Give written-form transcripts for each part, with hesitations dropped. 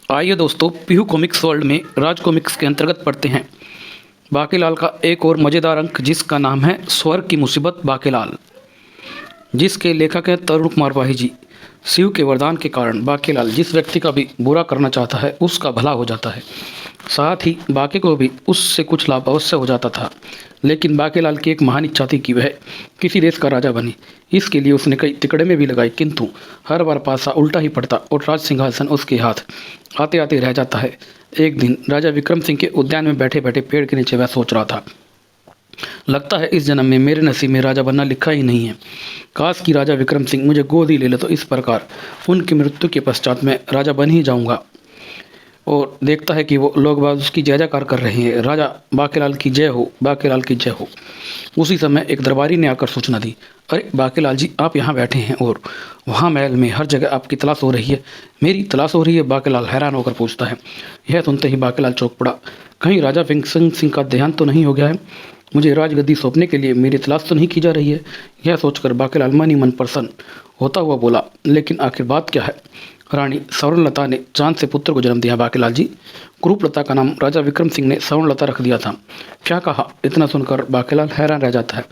आइए दोस्तों, Pihu comics world में राज कॉमिक्स के अंतर्गत पढ़ते हैं बाकीलाल का एक और मज़ेदार अंक, जिसका नाम है स्वर्ग की मुसीबत बाकीलाल, जिसके लेखक हैं तरुण कुमार वाही जी। शिव के वरदान के कारण बाकीलाल जिस व्यक्ति का भी बुरा करना चाहता है उसका भला हो जाता है, साथ ही बाकी को भी उससे कुछ लाभ अवश्य हो जाता था। लेकिन बाकीलाल की एक महान इच्छा थी कि वह किसी देश का राजा बने। इसके लिए उसने कई तिकड़मे भी लगाई, किंतु हर बार पासा उल्टा ही पड़ता और राज सिंहासन उसके हाथ आते आते रह जाता है। एक दिन राजा विक्रम सिंह के उद्यान में बैठे बैठे पेड़ के नीचे वह सोच रहा था, लगता है इस जन्म में मेरे नसीब में राजा बनना लिखा ही नहीं है। काश कि राजा विक्रम सिंह मुझे गोद ही ले ले, तो इस प्रकार उनकी मृत्यु के पश्चात मैं राजा बन ही जाऊंगा। और देखता है कि वो लोग बाग उसकी जय जयकार कर रहे हैं, राजा बाकीलाल की जय हो, बाकीलाल की जय हो। उसी समय एक दरबारी ने आकर सूचना दी, अरे बाकीलाल जी, आप यहाँ बैठे हैं और वहाँ महल में हर जगह आपकी तलाश हो रही है। मेरी तलाश हो रही है? बाकीलाल हैरान होकर पूछता है। यह सुनते ही बाकीलाल चौंक पड़ा, कहीं राजा विक्रम सिंह का देहांत तो नहीं हो गया है? मुझे राजगद्दी सौंपने के लिए मेरी तलाश तो नहीं की जा रही है? यह सोचकर बाकीलाल मन ही मन प्रसन्न होता हुआ बोला, लेकिन आखिर बात क्या है? रानी स्वर्णलता ने चांद से पुत्र को जन्म दिया बाकीलाल जी। कुरूपलता का नाम राजा विक्रम सिंह ने स्वर्णलता रख दिया था। क्या कहा? इतना सुनकर बाकीलाल हैरान रह जाता है।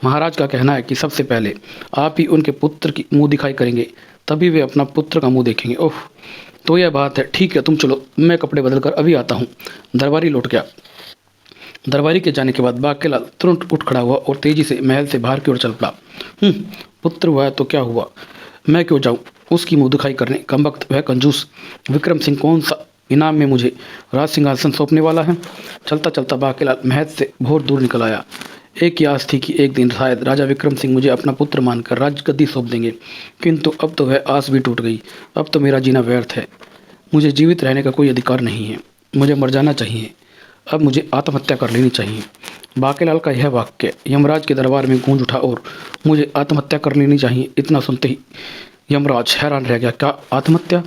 महाराज का कहना है कि सबसे पहले आप ही उनके पुत्र की मुंह दिखाई करेंगे, तभी वे अपना पुत्र का मुंह देखेंगे। ओह, तो यह बात है, ठीक है, तुम चलो, मैं कपड़े बदल कर अभी आता हूँ। दरबारी लौट गया। दरबारी के जाने के बाद बाकीलाल तुरंत उठ खड़ा हुआ और तेजी से महल से बाहर की ओर चल पड़ा। पुत्र हुआ है तो क्या हुआ, मैं क्यों जाऊं उसकी मुंह दिखाई करने? कमबख्त, वह कंजूस विक्रम सिंह कौन सा इनाम में मुझे राज सिंहासन सौंपने वाला है? चलता चलता बाकीलाल महल से बहुत दूर निकल आया। एक ही आस थी कि एक दिन शायद राजा विक्रम सिंह मुझे अपना पुत्र मानकर राजगद्दी सौंप देंगे, किंतु अब तो वह आस भी टूट गई। अब तो मेरा जीना व्यर्थ है, मुझे जीवित रहने का कोई अधिकार नहीं है, मुझे मर जाना चाहिए। अब मुझे आत्महत्या कर लेनी चाहिए। बाकीलाल का यह वाक्य यमराज के दरबार में गूंज उठा और मुझे आत्महत्या कर लेनी चाहिए, इतना सुनते ही यमराज हैरान रह गया। क्या आत्महत्या?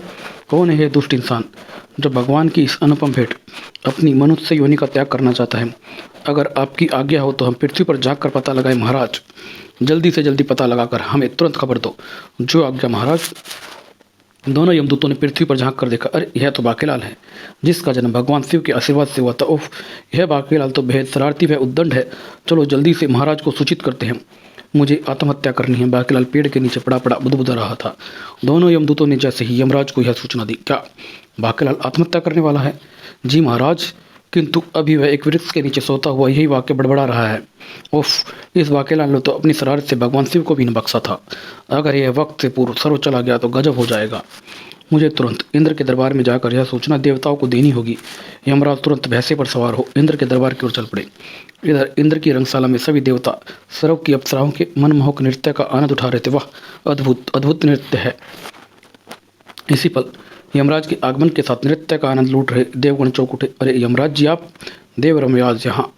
कौन है यह दुष्ट इंसान जो भगवान की इस अनुपम भेंट अपनी मनुष्य योनि का त्याग करना चाहता है? अगर आपकी आज्ञा हो तो हम पृथ्वी पर जाकर पता लगाएं महाराज। जल्दी से जल्दी पता लगाकर हमें तुरंत खबर दो। जो आज्ञा महाराज। दोनों यमदूतों ने पृथ्वी पर झांक कर देखा। अरे, यह तो बाकीलाल है, जिसका जन्म भगवान शिव के आशीर्वाद से हुआ था। ओह, यह बाकीलाल तो बेहद शरारती व उद्दंड है। चलो जल्दी से महाराज को सूचित करते हैं, मुझे आत्महत्या करनी है। बाकीलाल पेड़ के नीचे पड़ा पड़ा बुदबुदा रहा था। दोनों यमदूतों ने जैसे ही यमराज को यह सूचना दी, क्या बाकीलाल आत्महत्या करने वाला है? जी महाराज, किंतु अभी वह एक वृक्ष के नीचे सोता हुआ यही वाक्य बड़बड़ा रहा है। उफ, इस बाकीलाल ने तो अपनी शरारत से भगवान शिव को भी न बख्शा था। अगर यह वक्त से पूर्व सर्व चला गया तो गजब हो जाएगा। मुझे तुरंत इंद्र के दरबार में जाकर यह सूचना देवताओं को देनी होगी। यमराज तुरंत भैंसे पर सवार हो इंद्र के दरबार की ओर चल पड़े। इधर इंद्र की रंगशाला में सभी देवता सर्व की अप्सराओं के मनमोहक नृत्य का आनंद उठा रहे थे। वाह, अद्भुत अद्भुत नृत्य है। इसी पल यमराज के आगमन के साथ नृत्य का आनंद लूट रहे देवगण चौंक उठे। अरे यमराज जी आप? देव यमराज यहाँ,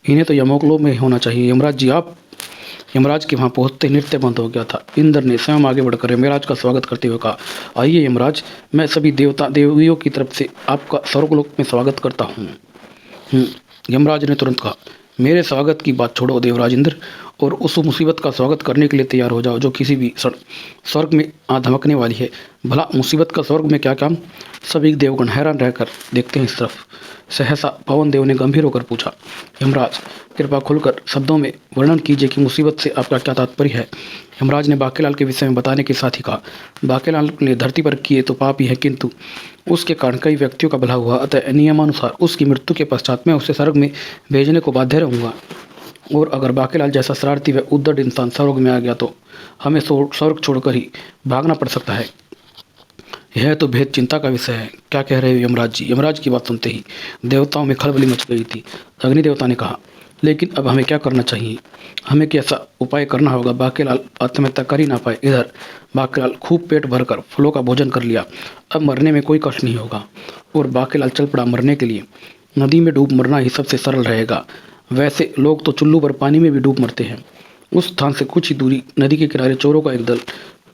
इन्हें तो यमोकलोक में होना चाहिए। यमराज जी आप? यमराज के वहाँ पहुँचते ही नृत्य बंद हो गया था। इंद्र ने स्वयं आगे बढ़कर यमराज का स्वागत करते हुए कहा, आइए यमराज, मैं सभी देवता देवियों की तरफ से आपका स्वर्गलोक में स्वागत करता हूँ। यमराज ने तुरंत कहा, मेरे स्वागत की बात छोड़ो देवराज इंद्र, और उस मुसीबत का स्वागत करने के लिए तैयार हो जाओ जो किसी भी स्वर्ग में धमकने वाली है। भला मुसीबत का स्वर्ग में क्या काम? सभी देवगण हैरान रहकर देखते हैं इस तरफ। सहसा पवन देव ने गंभीर होकर पूछा, यमराज कृपा खुलकर शब्दों में वर्णन कीजिए कि मुसीबत से आपका क्या तात्पर्य है? यमराज ने बाकीलाल के विषय में बताने के साथ ही कहा, बाकीलाल ने धरती पर किए तो पाप ही है, किंतु उसके कारण कई व्यक्तियों का भला हुआ, अतः नियमानुसार उसकी मृत्यु के पश्चात मैं उसे स्वर्ग में भेजने को बाध्य रहूँगा। और अगर बाकीलाल जैसा शरारती व उद्दंड इंसान स्वर्ग में आ गया तो हमें स्वर्ग छोड़कर ही भागना पड़ सकता है। यह तो बेहद चिंता का विषय है। क्या कह रहे हो यमराज जी? यमराज की बात सुनते ही देवताओं में खलबली मच गई थी। अग्निदेवता ने कहा, लेकिन अब हमें क्या करना चाहिए? हमें कैसा उपाय करना होगा बाकीलाल आत्महत्या कर ही ना पाए। इधर बाकीलाल खूब पेट भरकर फलों का भोजन कर लिया, अब मरने में कोई कष्ट नहीं होगा। और बाकीलाल चल पड़ा मरने के लिए। नदी में डूब मरना ही सबसे सरल रहेगा। वैसे लोग तो चुल्लू भर पानी में भी डूब मरते हैं। उस स्थान से कुछ ही दूरी नदी के किनारे चोरों का एक दल।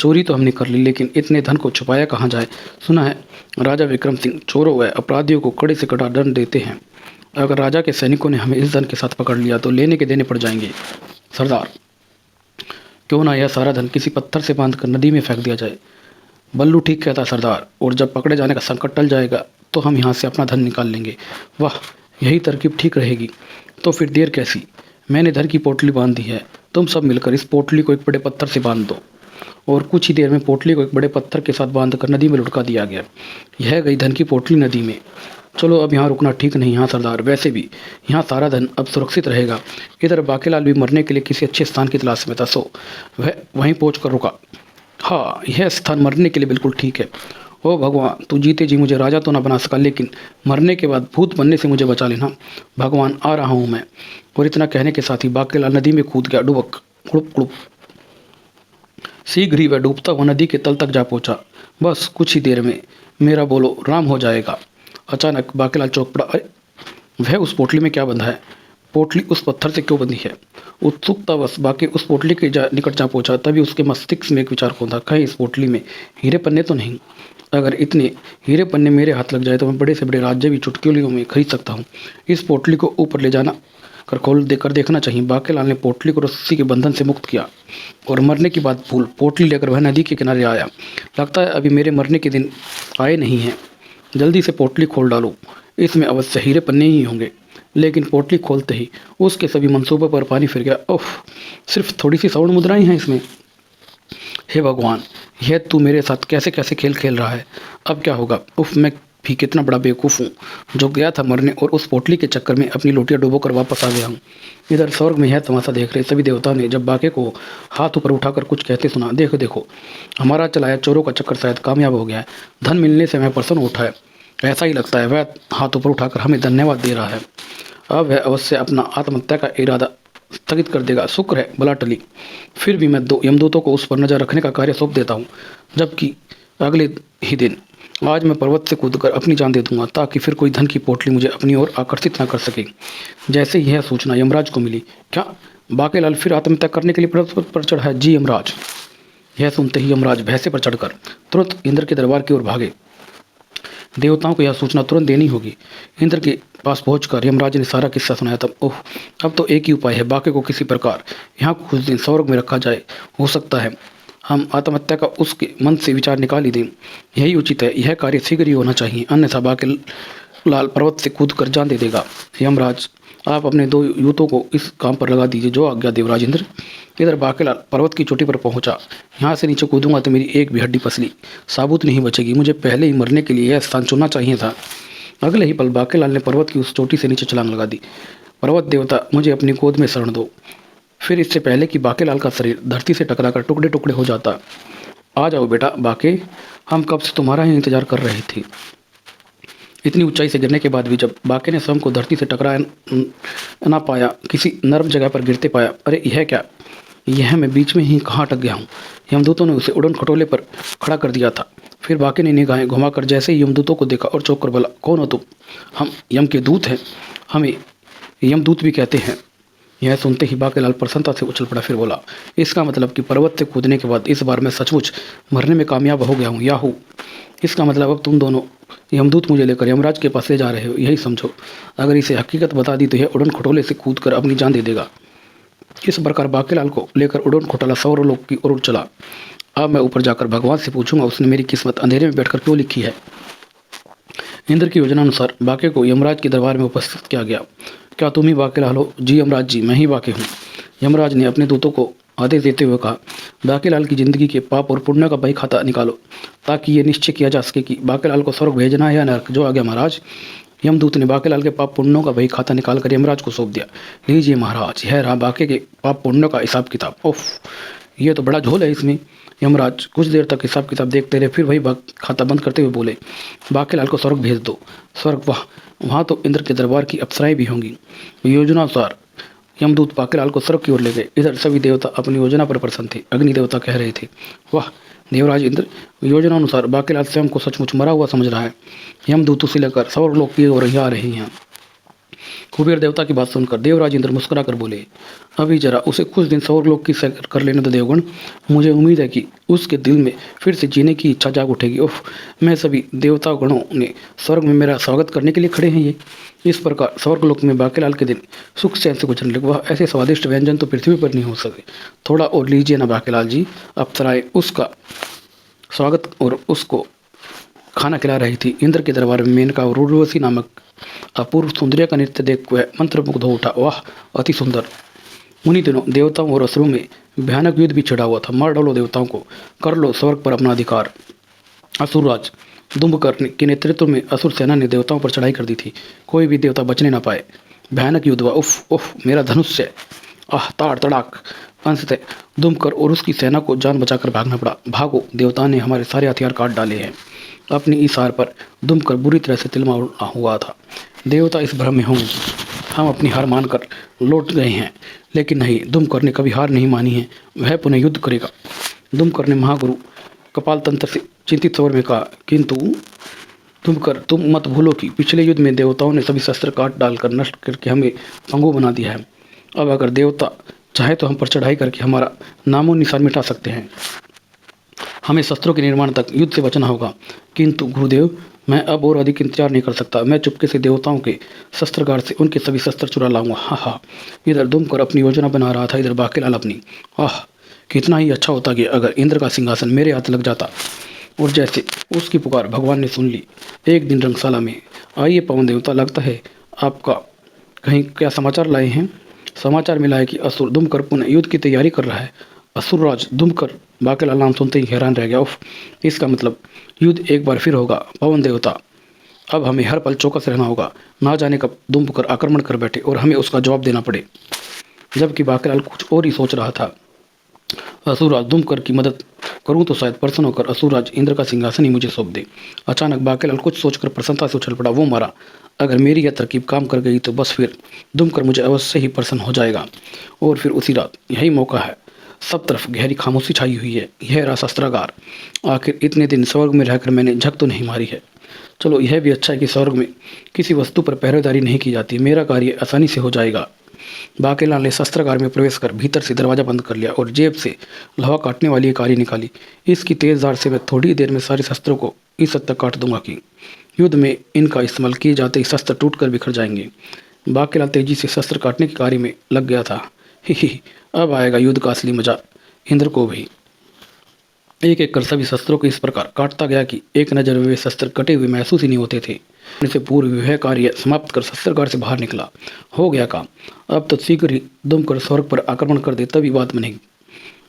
चोरी तो हमने कर ली, लेकिन इतने धन को छुपाया कहाँ जाए? सुना है राजा विक्रम सिंह चोरों व अपराधियों को कड़े से कड़ा दंड देते हैं। अगर राजा के सैनिकों ने हमें इस धन के साथ पकड़ लिया तो लेने के देने पड़ जाएंगे। सरदार, क्यों ना यह सारा धन किसी पत्थर से बांधकर नदी में फेंक दिया जाए? बल्लू ठीक कहता सरदार, और जब पकड़े जाने का संकट टल जाएगा तो हम यहाँ से अपना धन निकाल लेंगे। वाह, यही तरकीब ठीक रहेगी। तो फिर देर कैसी, मैंने धन की पोटली बांध दी है, तुम सब मिलकर इस पोटली को एक बड़े पत्थर से बांध दो। और कुछ ही देर में पोटली को एक बड़े पत्थर के साथ बांधकर नदी में लुढ़का दिया गया। यह गई धन की पोटली नदी में। चलो अब यहाँ रुकना ठीक नहीं यहाँ सरदार, वैसे भी यहाँ सारा धन अब सुरक्षित रहेगा। इधर बाकीलाल भी मरने के लिए किसी अच्छे स्थान की तलाश में था, सो वह वहीं पहुँच कर रुका। हाँ, यह स्थान मरने के लिए बिल्कुल ठीक है। ओ भगवान, तू जीते जी मुझे राजा तो ना बना सका, लेकिन मरने के बाद भूत बनने से मुझे बचा लेना। भगवान, आ रहा हूँ मैं। और इतना कहने के साथ ही बाकीलाल नदी में कूद गया। डुबक, कुड़ुप कुड़ुप। शीघ्र ही वह डूबता हुआ नदी के तल तक जा पहुंचा। बस कुछ ही देर में मेरा बोलो राम हो जाएगा। अचानक बाकीलाल चौंक पड़ा। अरे, वह उस पोटली में क्या बंधा है? पोटली उस पत्थर से क्यों बंधी है? उत्सुकतावश बाकी उस पोटली के निकट जा पहुंचा। तभी उसके मस्तिष्क में एक विचार कौंधा, कहीं इस पोटली में हीरे पन्ने तो नहीं? अगर इतने हीरे पन्ने मेरे हाथ लग जाए तो मैं बड़े से बड़े राज्य भी चुटकियों में खरीद सकता हूँ। इस पोटली को ऊपर ले जाना कर खोल देकर देखना चाहिए। बाकीलाल ने पोटली को रस्सी के बंधन से मुक्त किया और मरने की बात भूल पोटली लेकर वह नदी के किनारे आया। लगता है अभी मेरे मरने के दिन आए नहीं हैं। जल्दी से पोटली खोल डालो, इसमें अवश्य हीरे पन्ने ही होंगे। लेकिन पोटली खोलते ही उसके सभी मंसूबों पर पानी फिर गया। ओह, सिर्फ थोड़ी सी स्वर्ण मुद्राएं हैं इसमें। हे भगवान, यह तू मेरे साथ कैसे कैसे खेल खेल रहा है? अब क्या होगा? उफ, मैं भी कितना बड़ा बेवकूफ़ हूँ जो गया था मरने और उस पोटली के चक्कर में अपनी लोटियाँ डुबो कर वापस आ गया हूँ। इधर स्वर्ग में यह तमाशा देख रहे सभी देवताओं ने जब बाके को हाथ ऊपर उठाकर कुछ कहते सुना। देखो देखो, हमारा चलाया चोरों का चक्कर शायद कामयाब हो गया है। धन मिलने से मैं प्रसन्न उठा है, ऐसा ही लगता है। वह हाथ ऊपर उठाकर हमें धन्यवाद दे रहा है। अब वह अवश्य अपना आत्महत्या का इरादा स्थगित कर देगा। शुक्र है बला टली। फिर भी मैं दो यमदूतों को उस पर नजर रखने का कार्य सौंप देता हूँ। जबकि अगले ही दिन आज मैं पर्वत से कूदकर अपनी जान दे दूंगा, ताकि फिर कोई धन की पोटली मुझे अपनी ओर आकर्षित न कर सके। जैसे ही यह सूचना यमराज को मिली, क्या बाकीलाल फिर आत्महत्या करने के लिए पर्वत पर चढ़ा है? जी यमराज। यह सुनते ही यमराज भैंसे पर चढ़कर तुरंत इंद्र के दरबार की ओर भागे। देवताओं को यह सूचना तुरंत देनी होगी। इंद्र के पास पहुंचकर यमराज ने सारा किस्सा सुनाया। तब ओह, अब तो एक ही उपाय है, बाके को किसी प्रकार यहाँ कुछ दिन स्वर्ग में रखा जाए। हो सकता है हम आत्महत्या का उसके मन से विचार निकाल ही दें। यही उचित है, यह कार्य शीघ्र ही होना चाहिए, अन्यथा बाके लाल पर्वत से कूद कर जान दे देगा। यमराज, आप अपने दो यूतों को इस काम पर लगा दीजिए, जो आज्ञा देवराज इंद्र। इधर बाकेलाल पर्वत की चोटी पर पहुंचा। यहाँ से नीचे कूदूंगा तो मेरी एक भी हड्डी पसली साबुत नहीं बचेगी। मुझे पहले ही मरने के लिए यह स्थान चुनना चाहिए था। अगले ही पल बाकेलाल ने पर्वत की उस चोटी से नीचे छलांग लगा दी। पर्वत देवता, मुझे अपनी गोद में शरण दो। फिर इससे पहले कि बाकेलाल का शरीर धरती से टकराकर टुकड़े टुकड़े हो जाता, आ जाओ बेटा बाके, हम कब से तुम्हारा ही इंतजार कर रहे थे। इतनी ऊंचाई से गिरने के बाद भी जब बाके ने स्वयं को धरती से टकरा ना पाया, किसी नर्म जगह पर गिरते पाया। अरे यह क्या, यह मैं बीच में ही कहाँ अटक गया हूँ। यमदूतों ने उसे उड़न खटोले पर खड़ा कर दिया था। फिर बाके ने निगाहें घुमाकर जैसे ही यमदूतों को देखा और चौंक कर बोला, कौन हो तुम? हम यम के दूत हैं, हमें यमदूत भी कहते हैं। यह सुनते ही बाकेलाल प्रसन्नता से उछल पड़ा। फिर बोला, इसका मतलब कि पर्वत से कूदने के बाद इस बार मैं सचमुच मरने में कामयाब हो गया हूँ। याहू, इसका मतलब अब तुम दोनों यमदूत मुझे लेकर यमराज के पास ले जा रहे हो, यही समझो। अगर इसे हकीकत बता दी तो यह उड़न खटोले से कूद कर अपनी जान दे देगा। इस प्रकार बाकेलाल को लेकर उड़न खटोला सौरलोक की ओर चला। अब मैं ऊपर जाकर भगवान से पूछूंगा उसने मेरी किस्मत अंधेरे में बैठकर क्यों लिखी है। इंद्र की योजना अनुसार बाके को यमराज के दरबार में उपस्थित किया गया। क्या तुम ही बाकेलाल हो? जी यमराज जी, मैं ही बाके हूँ। यमराज ने अपने दूतों को आदेश देते हुए कहा, बाकेलाल की जिंदगी के पाप और पुण्य का बही खाता निकालो, ताकि ये निश्चय किया जा सके कि बाकेलाल को स्वर्ग भेजना है या नरक। जो आ गया महाराज। यमदूत ने बाकेलाल के पाप पुण्यों का बही खाता निकालकर यमराज को सौंप दिया। लीजिए महाराज, यह रहा बाके के पाप पुण्यों का हिसाब किताब। ओफ, ये तो बड़ा झोल है इसमें। यमराज कुछ देर तक हिसाब किताब देखते रहे, फिर वही खाता बंद करते हुए बोले, बाकेलाल को स्वर्ग भेज दो। स्वर्ग? वाह, वहाँ तो इंद्र के दरबार की अप्सराएं भी होंगी। योजनानुसार यमदूत बाकेलाल को स्वर्ग की ओर ले गए। इधर सभी देवता अपनी योजना पर प्रसन्न थे। अग्नि देवता कह रहे थे, वाह देवराज इंद्र, योजना अनुसार बाकेलाल स्वयं को सचमुच मरा हुआ समझ रहा है। यमदूत उसे लेकर स्वर्गलोक की ओर आ रही हैं। कुबेर देवता की बात सुनकर देवराज इंद्र मुस्कुरा कर बोले, अभी जरा उसे कुछ दिन स्वर्गलोक की सैर कर लेने दो देवगण। मुझे उम्मीद है कि उसके दिल में फिर से जीने की इच्छा जाग उठेगी। उफ, मैं सभी देवता गणों ने स्वर्ग में मेरा स्वागत करने के लिए खड़े हैं। ये इस प्रकार स्वर्गलोक में बाकेलाल के दिन सुख चैन से गुजरने लगे। वह ऐसे स्वादिष्ट व्यंजन तो पृथ्वी पर नहीं हो सके। थोड़ा और लीजिए ना बाकेलाल जी। अप्सराएं उसका स्वागत और उसको खाना खिला रही थी। इंद्र के दरबार में मेनका और उर्वशी नामक अपूर्व सुंदरिया का नृत्य देख वह मंत्रमुग्ध हो उठा। वाह, अति सुंदर। उन्हीं दिनों देवताओं और असुरों में भयानक युद्ध भी छिड़ा हुआ था। मार डालो देवताओं को, कर लो स्वर्ग पर अपना अधिकार। असुरराज दुम्बकर के नेतृत्व में असुर सेना ने देवताओं पर चढ़ाई कर दी थी। कोई भी देवता बचने ना पाए। भयानक युद्ध हुआ। उफ उफ, मेरा धनुष्य। आह, ताड़ तड़ाक। अंततः दुम्बकर और उसकी सेना को जान बचाकर भागना पड़ा। भागो, देवता ने हमारे सारे हथियार काट डाले हैं। अपनी इस हार पर दुम्बकर बुरी तरह से तिलमा हुआ था। देवता इस भ्रम में होंगे कि हम अपनी हार मानकर लौट गए हैं, लेकिन नहीं, दुम्बकर ने कभी हार नहीं मानी है। वह पुनः युद्ध करेगा। दुम्बकर ने महागुरु कपाल तंत्र से चिंतित स्वर में कहा, किंतु दुम्बकर, तुम मत भूलो कि पिछले युद्ध में देवताओं ने सभी शस्त्र काट डालकर नष्ट करके हमें पंगु बना दिया है। अब अगर देवता चाहे तो हम पर चढ़ाई करके हमारा नामो निशान मिटा सकते हैं। हमें शस्त्रों के निर्माण तक युद्ध से बचना होगा। किंतु गुरुदेव, मैं अब और अधिक इंतजार नहीं कर सकता। मैं चुपके से देवताओं के शस्त्रागार से उनके सभी शस्त्र चुरा लाऊंगा। हा हा। इधर दुम्बकर अपनी योजना बना रहा था, इधर बाकीलाल अपनी। आह, कितना ही अच्छा होता कि अगर इंद्र का सिंहासन मेरे हाथ लग जाता। और जैसे उसकी पुकार भगवान ने सुन ली। एक दिन रंगशाला में, आइए पवन देवता, लगता है आपका कहीं क्या समाचार लाए हैं। समाचार मिला है कि असुर दुम्बकर पुनः युद्ध की तैयारी कर रहा है। असुरराज दुम्बकर बाकीलाल नाम सुनते ही हैरान रह गया। उफ, इसका मतलब युद्ध एक बार फिर होगा। पवन देवता, अब हमें हर पल चौकस रहना होगा। ना जाने कब दुम्बकर आक्रमण कर बैठे और हमें उसका जवाब देना पड़े। जबकि बाकीलाल कुछ और ही सोच रहा था। असुरराज दुम्बकर की मदद करूं तो शायद प्रसन्न होकर असुरराज इंद्र का सिंहासन ही मुझे सौंप दे। अचानक बाकीलाल कुछ सोचकर प्रसन्नता से उछल पड़ा। वो मारा, अगर मेरी यह तरकीब काम कर गई तो बस फिर दुम्बकर मुझे अवश्य ही प्रसन्न हो जाएगा। और फिर उसी रात यही मौका है। सब तरफ गहरी खामोशी छाई हुई है। यह रहा शस्त्रागार। आखिर इतने दिन स्वर्ग में रहकर मैंने झक तो नहीं मारी है। चलो, यह भी अच्छा है कि स्वर्ग में किसी वस्तु पर पहरेदारी नहीं की जाती। मेरा कार्य आसानी से हो जाएगा। बाकीलाल ने शस्त्रागार में प्रवेश कर भीतर से दरवाजा बंद कर लिया और जेब से लोहा काटने वाली एक आरी निकाली। इसकी तेज धार से मैं थोड़ी देर में सारे शस्त्रों को इस हद तक काट दूंगा कि युद्ध में इनका इस्तेमाल किए जाते ही शस्त्र टूटकर बिखर जाएंगे। बाकीलाल तेजी से शस्त्र काटने की कार्य में लग गया था। ही, अब आएगा युद्ध का असली मजा। इंद्र को भी एक एक कर सभी शस्त्रों को इस प्रकार काटता गया कि एक नज़र में वे शस्त्र कटे हुए महसूस ही नहीं होते थे। इससे पूर्व वह कार्य समाप्त कर शस्त्रागार से बाहर निकला। हो गया काम। अब तो शीघ्र ही दुम्बकर स्वर्ग पर आक्रमण कर दे, तभी बात बनेगी।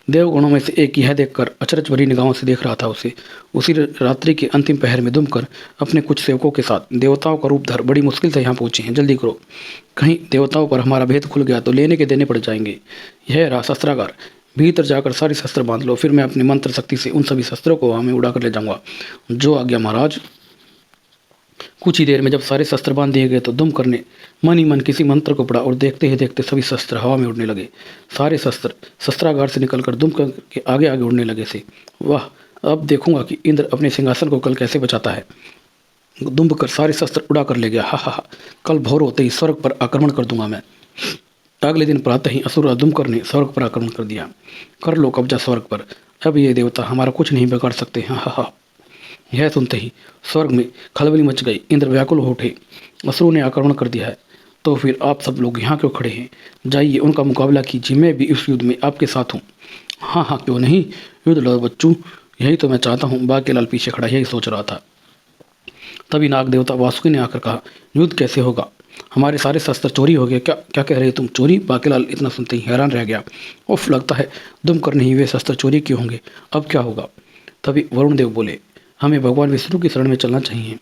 देवगणों में से एक यह देखकर अचरज भरी निगाहों से देख रहा था उसे। उसी रात्रि के अंतिम पहर में दुम्बकर अपने कुछ सेवकों के साथ देवताओं का रूप धर बड़ी मुश्किल से यहाँ पहुँचे हैं। जल्दी करो, कहीं देवताओं पर हमारा भेद खुल गया तो लेने के देने पड़ जाएंगे। यह रहा शस्त्रागार। भीतर जाकर सारे शस्त्र बांध लो, फिर मैं अपनी मंत्र शक्ति से उन सभी शस्त्रों को हवा में उड़ाकर ले जाऊंगा। जो आज्ञा महाराज। कुछ ही देर में जब सारे शस्त्र बांध दिए गए तो दुम्बकर ने मन ही मन किसी मंत्र को पढ़ा और देखते ही देखते सभी शस्त्र हवा में उड़ने लगे। सारे शस्त्र शस्त्रागार से निकलकर दुम्बकर के आगे आगे उड़ने लगे थे। वाह, अब देखूंगा कि इंद्र अपने सिंहासन को कल कैसे बचाता है। दुम्बकर सारे शस्त्र उड़ा कर ले गया। हा हा हा, कल भोर होते ही स्वर्ग पर आक्रमण कर दूंगा मैं। अगले दिन प्रातः ही असुर दुम्बकर ने स्वर्ग पर आक्रमण कर दिया। कर लो कब्जा स्वर्ग पर। अब ये देवता हमारा कुछ नहीं बिगाड़ सकते। हाँ हाँ हाँ। यह सुनते ही स्वर्ग में खलबली मच गई। इंद्र व्याकुल हो उठे। असुरों ने आक्रमण कर दिया है, तो फिर आप सब लोग यहाँ क्यों खड़े हैं? जाइए उनका मुकाबला कीजिए। मैं भी इस युद्ध में आपके साथ हूँ। हाँ हाँ, क्यों नहीं, युद्ध लड़ो बच्चों, यही तो मैं चाहता हूँ। बाकीलाल पीछे खड़ा यही सोच रहा था। तभी नाग देवता वासुकी ने आकर कहा, युद्ध कैसे होगा? हमारे सारे शस्त्र चोरी हो गए। क्या क्या कह रहे तुम? चोरी? बाकीलाल इतना सुनते ही हैरान रह गया। उफ, लगता है दुम्बकर नहीं वे शस्त्र चोरी क्यों होंगे? अब क्या होगा? तभी वरुण देव बोले, हमें भगवान विष्णु की शरण में चलना चाहिए।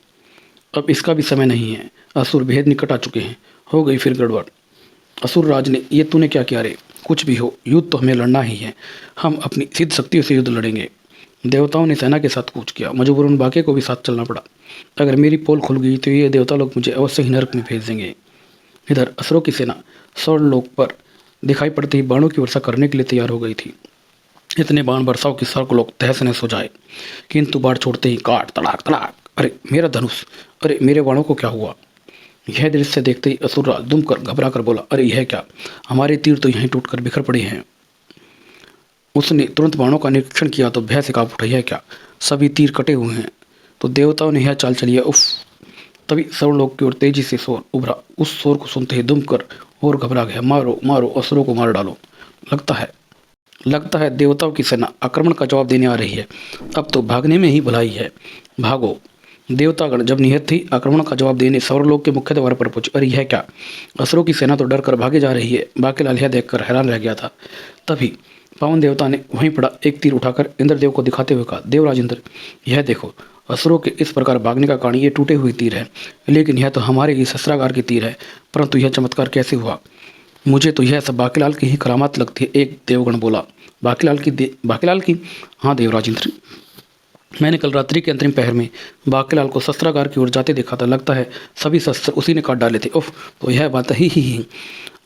अब इसका भी समय नहीं है। असुर भेद निकट आ चुके हैं। हो गई फिर गड़बड़। असुर राज ने, ये तूने क्या किया रे? कुछ भी हो, युद्ध तो हमें लड़ना ही है। हम अपनी सिद्ध शक्तियों से युद्ध लड़ेंगे। देवताओं ने सेना के साथ कूच किया। मजबूरन बाकी को भी साथ चलना पड़ा। अगर मेरी पोल खुल गई तो ये देवता लोग मुझे अवश्य ही नरक में भेज देंगे। इधर असुरों की सेना स्वर्ण लोक पर दिखाई पड़ते ही बाणों की वर्षा करने के लिए तैयार हो गई थी। इतने बाण बरसाव की सड़क लोग तहस नहस हो जाए, किंतु बाढ़ छोड़ते ही काट तड़ाक तड़ाक। अरे मेरा धनुष, अरे मेरे बाणों को क्या हुआ? यह दृश्य देखते ही असुर दुम्बकर घबरा कर बोला, अरे यह क्या? हमारे तीर तो यहीं टूटकर बिखर पड़े हैं। उसने तुरंत बाणों का निरीक्षण किया तो भय से कांप उठा। यह क्या? सभी तीर कटे हुए हैं। तो देवताओं ने यह चाल चली है। उफ! तभी सर्वलोक की ओर तेजी से शोर उभरा। उस शोर को सुनते ही दुम्बकर और घबरा गया। मारो मारो, असुरों को मार डालो। लगता है देवताओं की सेना आक्रमण का जवाब देने आ रही है। अब तो भागने में ही भलाई है। भागो। देवतागण जब निहत थी आक्रमण का जवाब देने स्वर्गलोक के मुख्य द्वार पर पहुंचे। अरे यह क्या, असुरों की सेना तो डर कर भागे जा रही है। बाकीलाल यह देखकर हैरान रह गया था। तभी पावन देवता ने वहीं पड़ा एक तीर उठाकर इंद्रदेव को दिखाते हुए कहा, देवराज इंद्र, यह देखो, असुरों के इस प्रकार भागने का कारण ये टूटे हुए तीर है, लेकिन यह तो हमारे ही शस्त्रागार के तीर है। परंतु यह चमत्कार कैसे हुआ? मुझे तो यह सब बाकीलाल की ही करामात लगती है। एक देवगण बोला। बाकीलाल की? हाँ देवराज इंद्र, मैंने कल रात्रि के अंतरिम पहर में बाकीलाल को शस्त्रागार की ओर जाते देखा था। लगता है सभी शस्त्र उसी ने काट डाले थे। उफ, तो यह बात ही।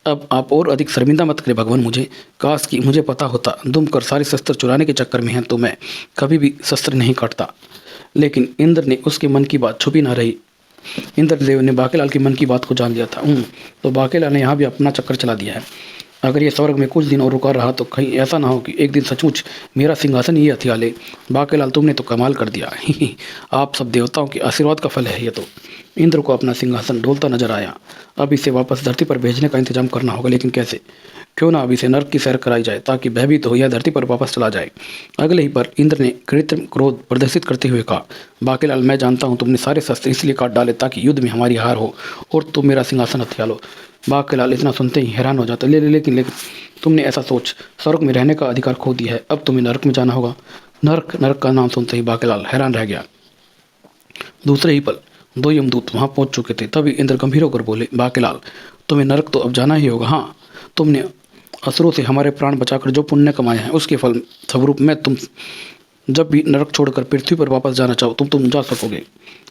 अब आप और अधिक शर्मिंदा मत करें भगवान मुझे। काश कि मुझे पता होता दुम कर सारे शस्त्र चुराने के चक्कर में हैं तो मैं कभी भी शस्त्र नहीं काटता। लेकिन इंद्र ने उसके मन की बात छुपी ना रही। इंद्रदेव ने बाकीलाल के मन की बात को जान लिया था। तो बाकीलाल ने यहाँ भी अपना चक्कर चला दिया है। अगर ये स्वर्ग में कुछ दिन और रुका रहा तो कहीं ऐसा ना हो कि एक दिन सचमुच मेरा सिंहासन ये हथिया ले। बाकीलाल तुमने तो कमाल कर दिया। आप सब देवताओं के आशीर्वाद का फल है ये तो। इंद्र को अपना सिंहासन डोलता नजर आया। अब इसे वापस धरती पर भेजने का इंतजाम करना होगा, लेकिन कैसे? क्यों ना अब इसे नर्क की सैर कराई जाए ताकि भयभीत हो यह धरती पर वापस चला जाए। अगले ही पर इंद्र ने कृत्रिम क्रोध प्रदर्शित करते हुए कहा, बाकीलाल मैं जानता हूँ तुमने सारे शस्त्र इसलिए काट डाले ताकि युद्ध में हमारी हार हो और तुम मेरा सिंहासन हथिया लो। बाकीलाल इतना सुनते ही हैरान हो जाता। लेकिन तुमने ऐसा सोच स्वर्ग में रहने का अधिकार खो दिया है, अब तुम्हें नरक में जाना होगा। नरक का नाम सुनते ही बाकीलाल हैरान रह गया। दूसरे ही पल दो यमदूत वहां पहुंच चुके थे। तभी इंद्र गंभीर होकर बोले, बाकीलाल तुम्हें नरक तो अब जाना ही होगा। हाँ, तुमने असुरों से हमारे प्राण बचाकर जो पुण्य कमाए हैं उसके फल स्वरूप में तुम जब भी नरक छोड़कर पृथ्वी पर वापस जाना चाहो तुम जा सकोगे।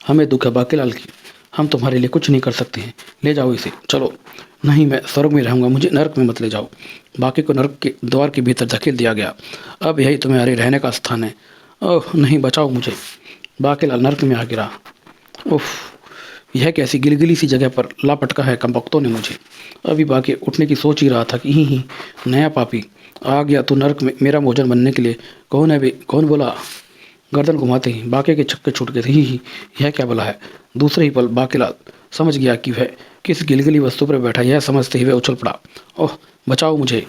हमें दुख है बाकीलाल की, हम तुम्हारे लिए कुछ नहीं कर सकते हैं। ले जाओ इसे, चलो। नहीं, मैं स्वर्ग में रहूंगा, मुझे नरक में मत ले जाओ। बाकी को नरक के द्वार के भीतर धकेल दिया गया। अब यही तुम्हारे रहने का स्थान है। ओह नहीं, बचाओ मुझे। बाकीलाल नरक में आ गिरा। उफ, यह कैसी गिलगिली सी जगह पर लापटका है कमबख्तों ने मुझे। अभी बाकी उठने की सोच ही रहा था कि ही नया पापी आ गया तू नरक में मेरा भोजन बनने के लिए। कौन है बे, कौन बोला? गर्दन घुमाते ही बाकी के छक्के छूट गए थे। ही यह क्या बोला है? दूसरे ही पल बाकीलाल समझ गया कि वह किस गिलगिली वस्तु पर बैठा। यह समझते ही वह उछल पड़ा। ओह बचाओ मुझे।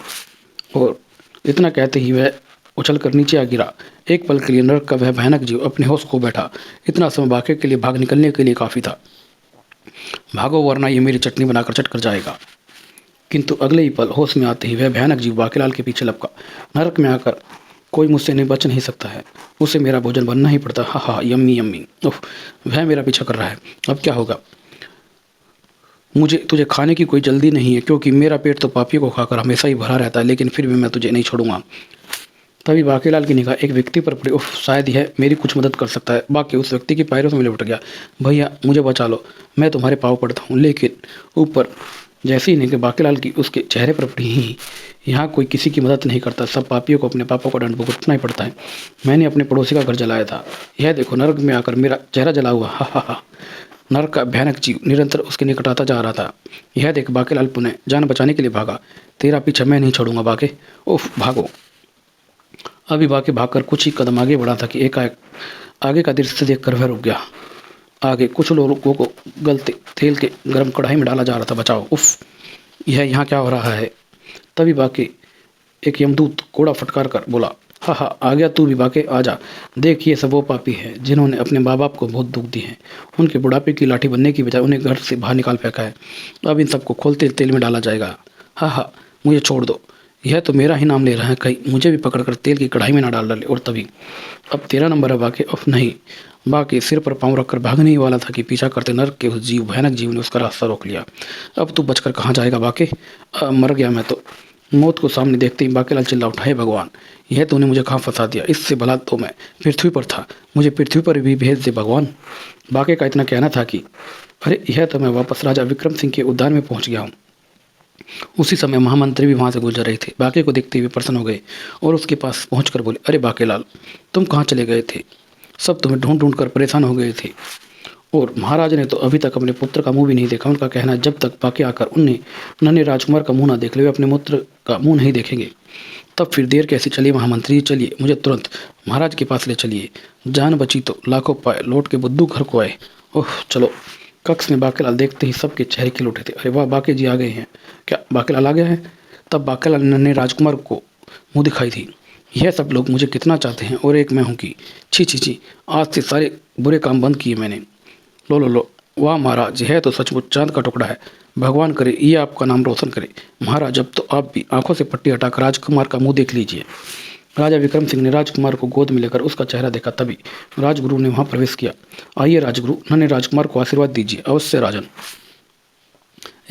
और इतना कहते ही वह उछल कर नीचे आ गिरा। एक पल के लिए नरक का वह भयानक जीव अपने होश खो बैठा। इतना समय बाकी के लिए भाग निकलने के लिए काफ़ी था। भागो वरना ये मेरी चटनी बनाकर चट कर जाएगा। किंतु अगले ही पल होश में आते ही वह भयानक जीव बाकीलाल के पीछे लपका। नरक में आकर कोई मुझसे नहीं बच नहीं सकता है, उसे मेरा भोजन बनना ही पड़ता। हा हा, यम्मी यम्मी। उफ, वह मेरा पीछा कर रहा है। अब क्या होगा? मुझे तुझे खाने की कोई जल्दी नहीं है क्योंकि मेरा पेट तो पापियों को खाकर हमेशा ही भरा रहता है, लेकिन फिर भी मैं तुझे नहीं छोड़ूंगा। तभी बाकीलाल की निगाह एक व्यक्ति पर पड़ी। उफ, शायद यह मेरी कुछ मदद कर सकता है। बाकी उस व्यक्ति की पैरों से मिले उठ गया। भैया मुझे बचा लो, मैं तुम्हारे पाँव पड़ता हूँ। लेकिन ऊपर जैसे ही निगाह बाकीलाल की उसके चेहरे पर पड़ी ही, यहाँ कोई किसी की मदद नहीं करता, सब पापियों को अपने पापों का दंड भुगतना ही पड़ता है। मैंने अपने पड़ोसी का घर जलाया था, यह देखो नरक में आकर मेरा चेहरा जला हुआ। हा हा हा। नरक का भयानक जीव निरंतर उसके निकट आता जा रहा था। यह देख बाकीलाल पुनः जान बचाने के लिए भागा। तेरा पीछा मैं नहीं छोड़ूंगा बाके। उफ, भागो। अभी बाकी भागकर कुछ ही कदम आगे बढ़ा था कि एकाएक आगे का दृश्य देखकर वह रुक गया। आगे कुछ लोगों को गलते तेल के गर्म कढ़ाई में डाला जा रहा था। बचाओ। उफ, यह यहाँ क्या हो रहा है? तभी बाकी एक यमदूत कोड़ा फटकार कर बोला, हा हा, आ गया तू भी बाके, आ जा। देख ये सब वो पापी है जिन्होंने अपने माँ बाप को बहुत दुख दिए हैं। उनके बुढ़ापे की लाठी बनने की बजाय उन्हें घर से बाहर निकाल फेंका है। अब इन सबको खोलते तेल में डाला जाएगा। हा हा, मुझे छोड़ दो। यह तो मेरा ही नाम ले रहा है, कहीं मुझे भी पकड़कर तेल की कढ़ाई में ना डाल डाले। और तभी अब तेरा नंबर है बाकी। उफ नहीं। बाकी सिर पर पाँव रखकर भागने ही वाला था कि पीछा करते नरक के उस भयानक जीव ने उसका रास्ता रोक लिया। अब तू बचकर कहाँ जाएगा बाकी? मर गया मैं तो। मौत को सामने देखते ही बाकीलाल चिल्ला उठा, हे भगवान, यह तूने मुझे कहाँ फंसा दिया? इससे भला तो मैं पृथ्वी पर था, मुझे पृथ्वी पर भी भेज दे भगवान। बाकी का इतना कहना था कि अरे यह तो मैं वापस राजा विक्रम सिंह के उद्यान में पहुंच गया हूँ। उसी समय महामंत्री भी वहां से गुजर रहे थे। बाकी को देखते हुए प्रसन्न हो गए और उसके पास पहुंचकर बोले, अरे बाकीलाल, तुम कहाँ चले गए थे? सब तुम्हें ढूंढ ढूंढ कर परेशान हो गए थे। और महाराज ने तो अभी तक अपने पुत्र का मुंह भी नहीं देखा। उनका कहना है जब तक बाकी आकर उन्हें नन्हे राजकुमार का मुंह ना देख ले, वे अपने पुत्र का मुंह नहीं देखेंगे। तब फिर देर कैसी? चलिए महामंत्री, चलिए मुझे तुरंत महाराज के पास ले चलिए। जान बची तो लाखों पाए, लौट के बुद्धू घर को आए। ओह चलो। कक्ष में बाकीलाल देखते ही सबके चेहरे खिल उठे थे। अरे वाह, बाकी जी आ गए हैं। क्या बाकीलाल आ गया है? तब बाकीलाल ने नन्हे राजकुमार को मुँह दिखाई थी। यह सब लोग मुझे कितना चाहते हैं और एक मैं हूँ कि छी छी छी, आज से सारे बुरे काम बंद किए मैंने। लो, वाह महाराज, यह तो सचमुच चाँद का टुकड़ा है। भगवान करे ये आपका नाम रोशन करे। महाराज, अब तो आप भी आंखों से पट्टी हटाकर राजकुमार का मुंह देख लीजिए। राजा विक्रम सिंह ने राजकुमार को गोद में लेकर उसका चेहरा देखा। तभी राजगुरु ने वहां प्रवेश किया। आइए राजगुरु, नन्हे राजकुमार को आशीर्वाद दीजिए। अवश्य राजन।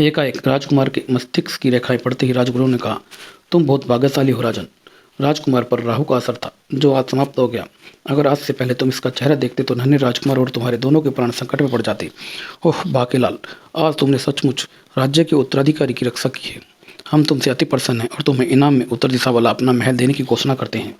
एकाएक राजकुमार के मस्तिष्क की रेखाएं पड़ते ही राजगुरु ने कहा, तुम बहुत भाग्यशाली हो राजन। राजकुमार पर राहु का असर था जो आज समाप्त हो गया। अगर आज से पहले तुम इसका चेहरा देखते तो नन्हे राजकुमार और तुम्हारे दोनों के प्राण संकट में पड़ जाते। ओह बाकेलाल, आज तुमने सचमुच राज्य के उत्तराधिकारी की रक्षा की है। हम तुमसे अति प्रसन्न हैं और तुम्हें इनाम में उत्तर दिशा वाला अपना महल देने की घोषणा करते हैं।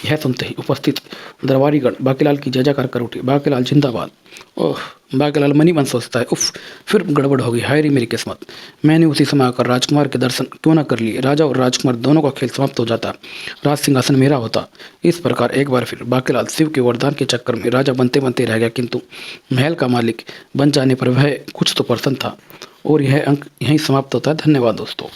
यह सुनते ही उपस्थित दरबारीगण बाकेलाल की जय जयकार कर उठे। बाकेलाल जिंदाबाद। ओह, बाकेलाल मनी मन सोचता है, उफ, फिर गड़बड़ होगी। हाय रे मेरी किस्मत, मैंने उसी समय आकर राजकुमार के दर्शन क्यों न कर लिए। राजा और राजकुमार दोनों का खेल समाप्त हो जाता, राज सिंहासन मेरा होता। इस प्रकार एक बार फिर बाकेलाल शिव के वरदान के चक्कर में राजा बनते बनते रह गया, किंतु महल का मालिक बन जाने पर वह कुछ तो प्रसन्न था। और यह अंक यहीं समाप्त होता है। धन्यवाद दोस्तों।